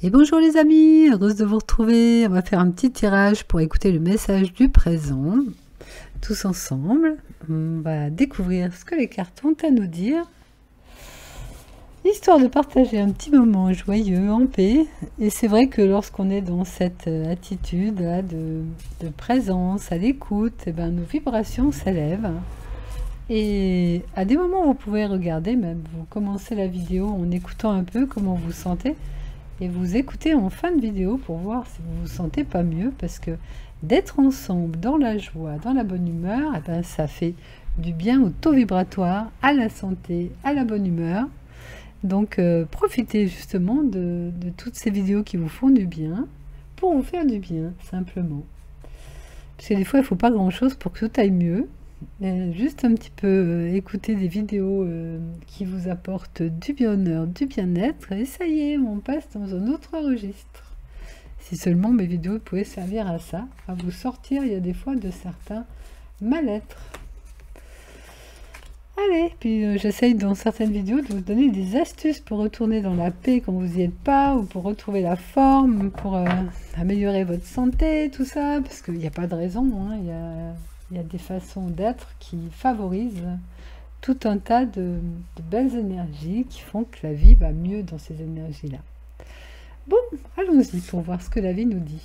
Et bonjour les amis, heureuse de vous retrouver. On va faire un petit tirage pour écouter le message du présent. Tous ensemble, on va découvrir ce que les cartes ont à nous dire. Histoire de partager un petit moment joyeux, en paix. Et c'est vrai que lorsqu'on est dans cette attitude là de présence, à l'écoute, eh ben, nos vibrations s'élèvent. Et à des moments, vous pouvez regarder, même vous commencez la vidéo en écoutant un peu comment vous sentez. Et vous écoutez en fin de vidéo pour voir si vous vous sentez pas mieux, parce que d'être ensemble dans la joie, dans la bonne humeur, eh ben, ça fait du bien au taux vibratoire, à la santé, à la bonne humeur. Donc profitez justement de toutes ces vidéos qui vous font du bien, pour vous faire du bien, simplement. Parce que des fois, il ne faut pas grand-chose pour que tout aille mieux. Juste un petit peu écouter des vidéos qui vous apportent du bonheur, du bien-être, et ça y est, on passe dans un autre registre. Si seulement mes vidéos pouvaient servir à ça, à vous sortir, il y a des fois de certains mal-être. Allez, puis j'essaye dans certaines vidéos de vous donner des astuces pour retourner dans la paix quand vous n'y êtes pas, ou pour retrouver la forme, pour améliorer votre santé, tout ça, parce qu'il n'y a pas de raison, hein, il y a des façons d'être qui favorisent tout un tas de belles énergies qui font que la vie va mieux dans ces énergies-là. Bon, allons-y pour voir ce que la vie nous dit.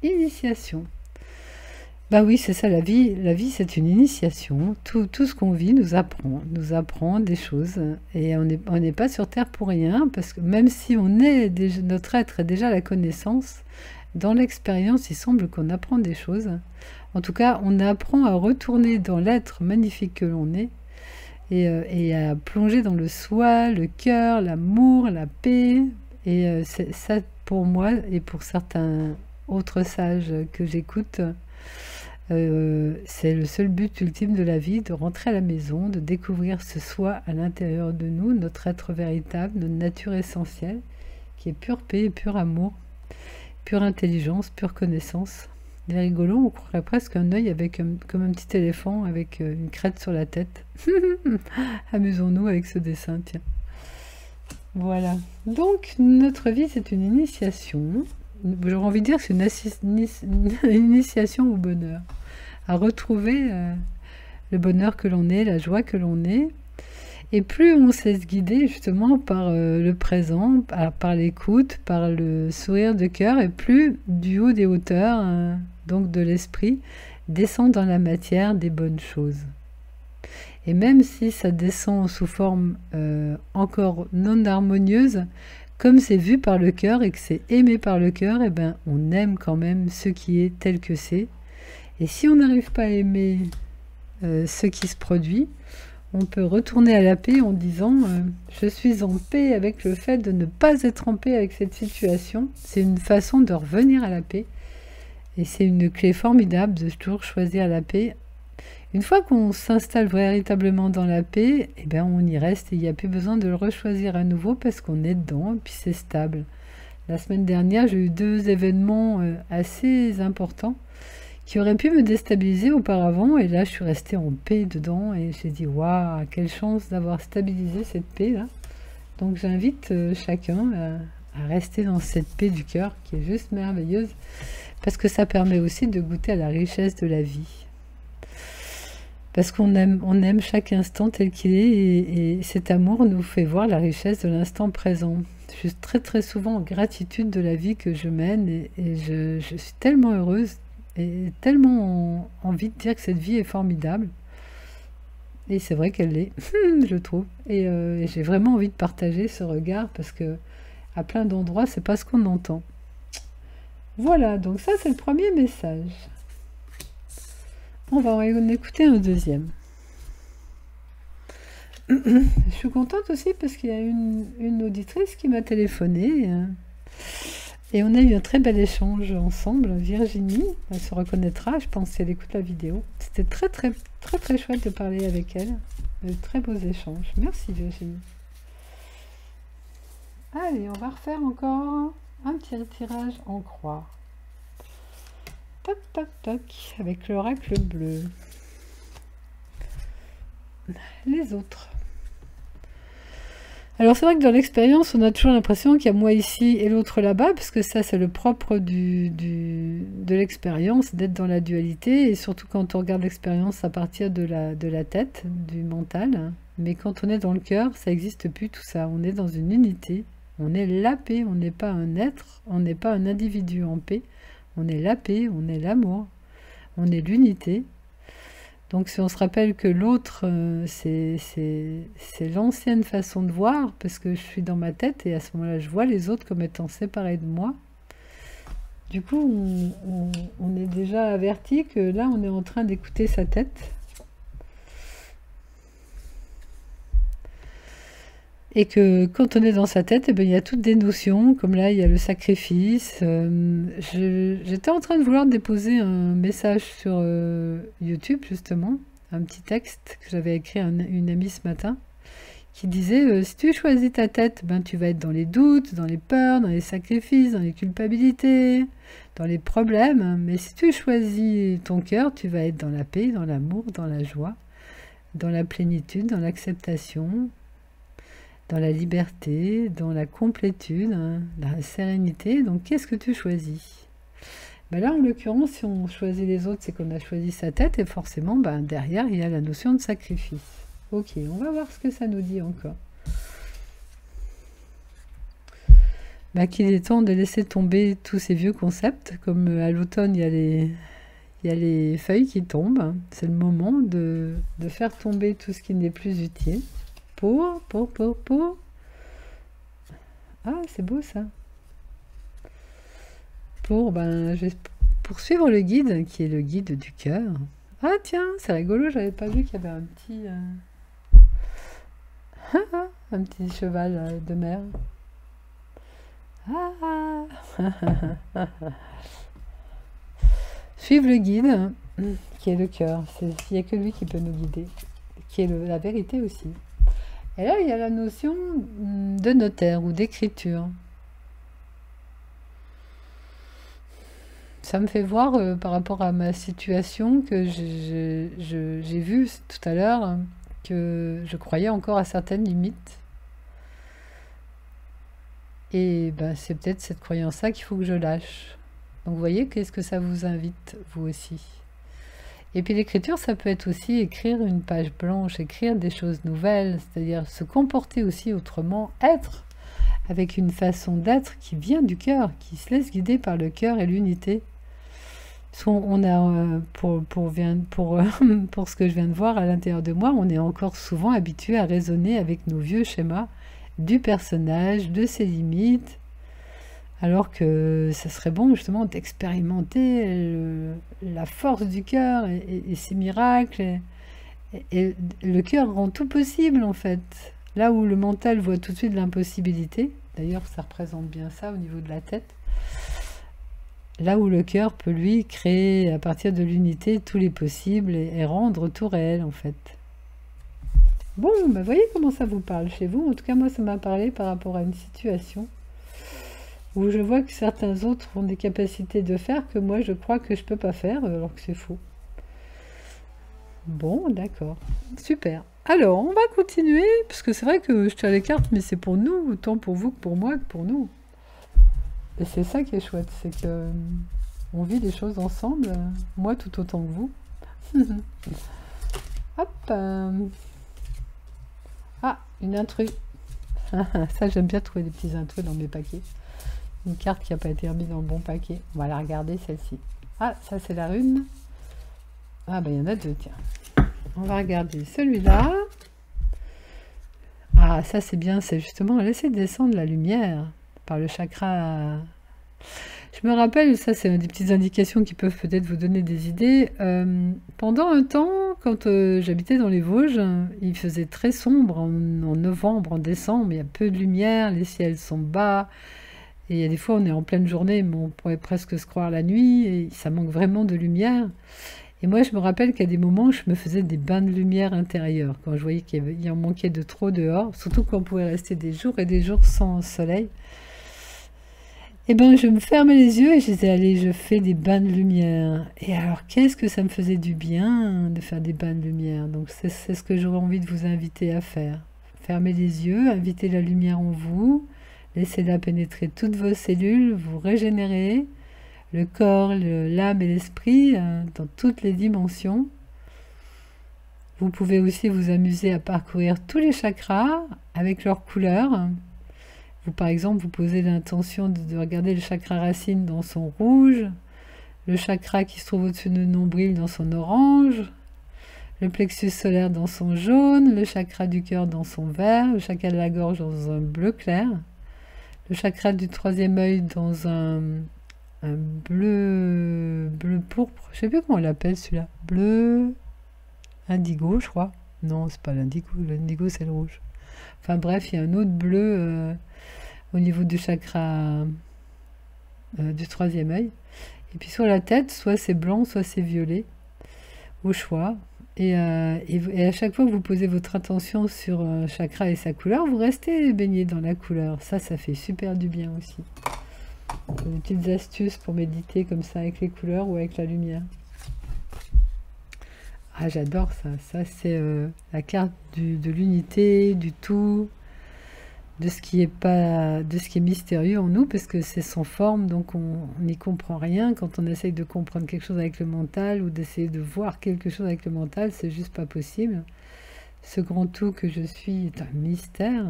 Initiation. Bah oui, c'est ça la vie. La vie, c'est une initiation. Tout ce qu'on vit nous apprend des choses. Et on n'est pas sur Terre pour rien, parce que même si notre être est déjà la connaissance, dans l'expérience, il semble qu'on apprend des choses. En tout cas, on apprend à retourner dans l'être magnifique que l'on est et à plonger dans le soi, le cœur, l'amour, la paix. Et ça, pour moi et pour certains autres sages que j'écoute, c'est le seul but ultime de la vie, de rentrer à la maison, de découvrir ce soi à l'intérieur de nous, notre être véritable, notre nature essentielle, qui est pure paix et pur amour, pure intelligence, pure connaissance. C'est rigolo, on croirait presque un œil comme un petit éléphant avec une crête sur la tête. Amusons-nous avec ce dessin, tiens. Voilà. Donc, notre vie, c'est une initiation. J'aurais envie de dire que c'est une initiation au bonheur. À retrouver le bonheur que l'on est, la joie que l'on est. Et plus on sait se guider justement par le présent, par l'écoute, par le sourire de cœur, et plus du haut des hauteurs, donc de l'esprit, descend dans la matière des bonnes choses. Et même si ça descend sous forme encore non harmonieuse, comme c'est vu par le cœur et que c'est aimé par le cœur, eh ben, on aime quand même ce qui est tel que c'est. Et si on n'arrive pas à aimer ce qui se produit, on peut retourner à la paix en disant je suis en paix avec le fait de ne pas être en paix avec cette situation. C'est une façon de revenir à la paix. Et c'est une clé formidable de toujours choisir la paix. Une fois qu'on s'installe véritablement dans la paix, eh ben on y reste et il n'y a plus besoin de le rechoisir à nouveau parce qu'on est dedans et puis c'est stable. La semaine dernière, j'ai eu 2 événements assez importants qui auraient pu me déstabiliser auparavant, et là je suis restée en paix dedans et j'ai dit waouh, quelle chance d'avoir stabilisé cette paix là. Donc j'invite chacun à rester dans cette paix du cœur qui est juste merveilleuse, parce que ça permet aussi de goûter à la richesse de la vie, parce qu'on aime chaque instant tel qu'il est, et cet amour nous fait voir la richesse de l'instant présent. Je suis très très souvent en gratitude de la vie que je mène, et je suis tellement heureuse et tellement envie de dire que cette vie est formidable. Et c'est vrai qu'elle l'est, je trouve. Et j'ai vraiment envie de partager ce regard, parce que à plein d'endroits, c'est pas ce qu'on entend. Voilà, donc ça c'est le premier message. On va en écouter un deuxième. Je suis contente aussi parce qu'il y a une auditrice qui m'a téléphoné. Et on a eu un très bel échange ensemble. Virginie, elle se reconnaîtra, je pense, si elle écoute la vidéo. C'était très, très, très, très chouette de parler avec elle. De très beaux échanges. Merci Virginie. Allez, on va refaire encore un petit tirage en croix. Toc, toc, toc, avec l'oracle bleu. Les autres. Alors c'est vrai que dans l'expérience, on a toujours l'impression qu'il y a moi ici et l'autre là-bas, parce que ça c'est le propre de l'expérience, d'être dans la dualité, et surtout quand on regarde l'expérience à partir de la tête, du mental. Mais quand on est dans le cœur, ça n'existe plus tout ça, on est dans une unité, on est la paix, on n'est pas un être, on n'est pas un individu en paix, on est la paix, on est l'amour, on est l'unité. Donc si on se rappelle que l'autre, c'est l'ancienne façon de voir, parce que je suis dans ma tête et à ce moment-là, je vois les autres comme étant séparés de moi. Du coup, on est déjà averti que là, on est en train d'écouter sa tête. Et que quand on est dans sa tête, eh bien, il y a toutes des notions, comme là, il y a le sacrifice. J'étais en train de vouloir déposer un message sur YouTube, justement, un petit texte que j'avais écrit à une amie ce matin, qui disait, si tu choisis ta tête, ben, tu vas être dans les doutes, dans les peurs, dans les sacrifices, dans les culpabilités, dans les problèmes. Mais si tu choisis ton cœur, tu vas être dans la paix, dans l'amour, dans la joie, dans la plénitude, dans l'acceptation, dans la liberté, dans la complétude, hein, la sérénité. Donc qu'est-ce que tu choisis? Ben là, en l'occurrence, si on choisit les autres, c'est qu'on a choisi sa tête, et forcément, ben, derrière, il y a la notion de sacrifice. Ok, on va voir ce que ça nous dit encore. Ben, qu'il est temps de laisser tomber tous ces vieux concepts, comme à l'automne, il y a les feuilles qui tombent. C'est le moment de faire tomber tout ce qui n'est plus utile. Pour. Ah, c'est beau ça. Ben, je vais poursuivre le guide, qui est le guide du cœur. Ah tiens, c'est rigolo, j'avais pas vu qu'il y avait un petit... un petit cheval de mer. Ah. Suivre le guide, qui est le cœur. Il n'y a que lui qui peut nous guider, qui est la vérité aussi. Et là, il y a la notion de notaire ou d'écriture. Ça me fait voir par rapport à ma situation que j'ai vu tout à l'heure que je croyais encore à certaines limites. Et ben, c'est peut-être cette croyance-là qu'il faut que je lâche. Donc vous voyez, qu'est-ce que ça vous invite, vous aussi? Et puis l'écriture, ça peut être aussi écrire une page blanche, écrire des choses nouvelles, c'est-à-dire se comporter aussi autrement, être avec une façon d'être qui vient du cœur, qui se laisse guider par le cœur et l'unité. On a, pour ce que je viens de voir à l'intérieur de moi, on est encore souvent habitué à raisonner avec nos vieux schémas du personnage, de ses limites, alors que ça serait bon justement d'expérimenter la force du cœur et ses miracles. Et le cœur rend tout possible en fait. Là où le mental voit tout de suite l'impossibilité, d'ailleurs ça représente bien ça au niveau de la tête, là où le cœur peut lui créer à partir de l'unité tous les possibles et rendre tout réel en fait. Bon, ben voyez comment ça vous parle chez vous. En tout cas moi ça m'a parlé par rapport à une situation où je vois que certains autres ont des capacités de faire que moi je crois que je peux pas faire, alors que c'est faux. Bon, d'accord. Super. Alors, on va continuer, parce que c'est vrai que je tire les cartes, mais c'est pour nous, autant pour vous que pour moi, que pour nous. Et c'est ça qui est chouette, c'est que on vit les choses ensemble, moi tout autant que vous. Hop. Ah, une intrus. Ça, j'aime bien trouver des petits intrus dans mes paquets. Une carte qui n'a pas été remise dans le bon paquet. On va la regarder, celle-ci. Ah, ça, c'est la rune. Ah, ben, il y en a deux, tiens. On va regarder celui-là. Ah, ça, c'est bien. C'est justement laisser descendre la lumière par le chakra. Je me rappelle, ça, c'est des petites indications qui peuvent peut-être vous donner des idées. Pendant un temps, quand j'habitais dans les Vosges, il faisait très sombre en novembre, en décembre. Il y a peu de lumière, les ciels sont bas. Et il y a des fois, on est en pleine journée, mais on pourrait presque se croire la nuit, et ça manque vraiment de lumière. Et moi, je me rappelle qu'à des moments, je me faisais des bains de lumière intérieure, quand je voyais qu'il en manquait de trop dehors, surtout quand on pouvait rester des jours et des jours sans soleil. Et ben, je me fermais les yeux et je disais, allez, je fais des bains de lumière. Et alors, qu'est-ce que ça me faisait du bien de faire des bains de lumière. Donc, c'est ce que j'aurais envie de vous inviter à faire. Fermez les yeux, invitez la lumière en vous, laissez-la pénétrer toutes vos cellules, vous régénérez le corps, l'âme et l'esprit dans toutes les dimensions. Vous pouvez aussi vous amuser à parcourir tous les chakras avec leurs couleurs. Vous, par exemple, vous posez l'intention de regarder le chakra racine dans son rouge, le chakra qui se trouve au-dessus du nombril dans son orange, le plexus solaire dans son jaune, le chakra du cœur dans son vert, le chakra de la gorge dans un bleu clair, le chakra du troisième œil dans un bleu pourpre, je sais plus comment on l'appelle celui-là, bleu indigo je crois, non c'est pas l'indigo c'est le rouge, enfin bref il y a un autre bleu au niveau du chakra du troisième œil, et puis sur la tête soit c'est blanc soit c'est violet au choix. Et à chaque fois que vous posez votre attention sur un chakra et sa couleur, vous restez baigné dans la couleur. Ça fait super du bien aussi. Des petites astuces pour méditer comme ça avec les couleurs ou avec la lumière. Ah, j'adore ça. Ça, c'est la carte de l'unité, du tout, de ce qui est mystérieux en nous, parce que c'est sans forme, donc on n'y comprend rien. Quand on essaye de comprendre quelque chose avec le mental ou d'essayer de voir quelque chose avec le mental, c'est juste pas possible. Ce grand tout que je suis est un mystère,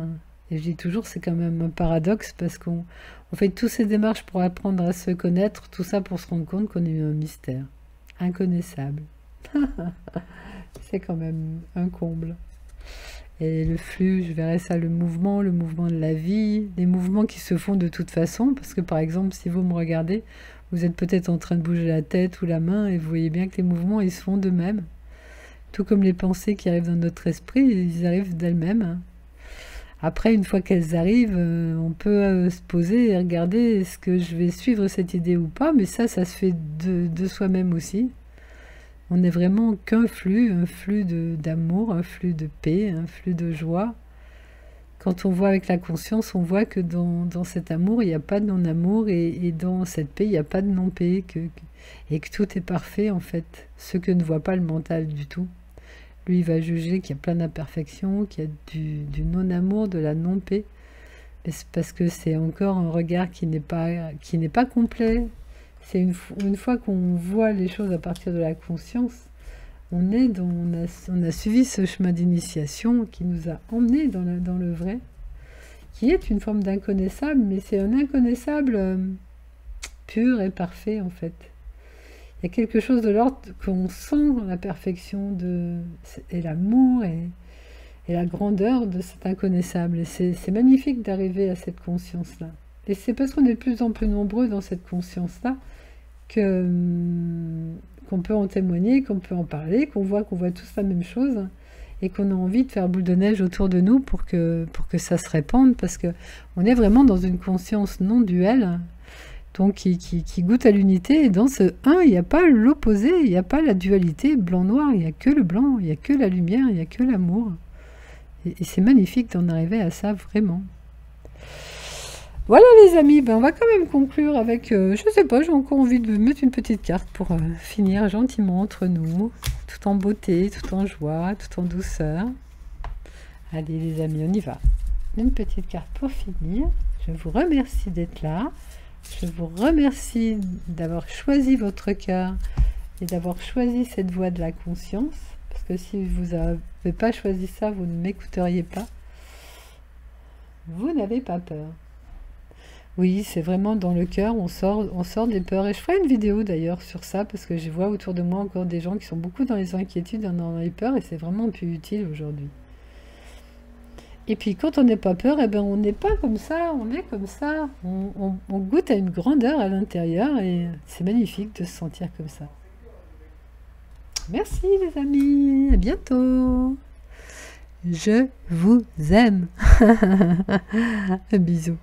et je dis toujours c'est quand même un paradoxe, parce qu'on fait toutes ces démarches pour apprendre à se connaître, tout ça pour se rendre compte qu'on est un mystère inconnaissable. C'est quand même un comble. Et le flux, je verrais ça, le mouvement de la vie, les mouvements qui se font de toute façon, parce que par exemple, si vous me regardez, vous êtes peut-être en train de bouger la tête ou la main, et vous voyez bien que les mouvements, ils se font d'eux-mêmes. Tout comme les pensées qui arrivent dans notre esprit, ils arrivent d'elles-mêmes. Après, une fois qu'elles arrivent, on peut se poser et regarder, est-ce que je vais suivre cette idée ou pas, mais ça se fait de soi-même aussi. On n'est vraiment qu'un flux d'amour, un flux de paix, un flux de joie. Quand on voit avec la conscience, on voit que dans cet amour, il n'y a pas de non-amour, et dans cette paix, il n'y a pas de non-paix, et que tout est parfait en fait. Ce que ne voit pas le mental du tout. Lui, il va juger qu'il y a plein d'imperfections, qu'il y a du non-amour, de la non-paix. Mais c'est parce que c'est encore un regard qui n'est pas complet. C'est une fois qu'on voit les choses à partir de la conscience, on a suivi ce chemin d'initiation qui nous a emmenés dans le vrai, qui est une forme d'inconnaissable, mais c'est un inconnaissable pur et parfait en fait. Il y a quelque chose de l'ordre qu'on sent la perfection et l'amour et la grandeur de cet inconnaissable. Et c'est magnifique d'arriver à cette conscience-là. Et c'est parce qu'on est de plus en plus nombreux dans cette conscience-là qu'on peut en témoigner, qu'on peut en parler, qu'on voit tous la même chose, et qu'on a envie de faire boule de neige autour de nous pour que ça se répande, parce qu'on est vraiment dans une conscience non duelle, donc qui goûte à l'unité, et dans ce un, il n'y a pas l'opposé, il n'y a pas la dualité blanc-noir, il n'y a que le blanc, il n'y a que la lumière, il n'y a que l'amour. Et c'est magnifique d'en arriver à ça, vraiment. Voilà les amis, on va quand même conclure avec, je sais pas, j'ai encore envie de mettre une petite carte pour finir gentiment entre nous, tout en beauté, tout en joie, tout en douceur. Allez les amis, on y va. Une petite carte pour finir. Je vous remercie d'être là. Je vous remercie d'avoir choisi votre cœur et d'avoir choisi cette voie de la conscience. Parce que si vous n'avez pas choisi ça, vous ne m'écouteriez pas. Vous n'avez pas peur. Oui, c'est vraiment dans le cœur, on sort des peurs. Et je ferai une vidéo d'ailleurs sur ça, parce que je vois autour de moi encore des gens qui sont beaucoup dans les inquiétudes, dans les peurs, et c'est vraiment plus utile aujourd'hui. Et puis quand on n'est pas peur, eh ben, on n'est pas comme ça, on est comme ça. On goûte à une grandeur à l'intérieur, et c'est magnifique de se sentir comme ça. Merci les amis, à bientôt. Je vous aime. Bisous.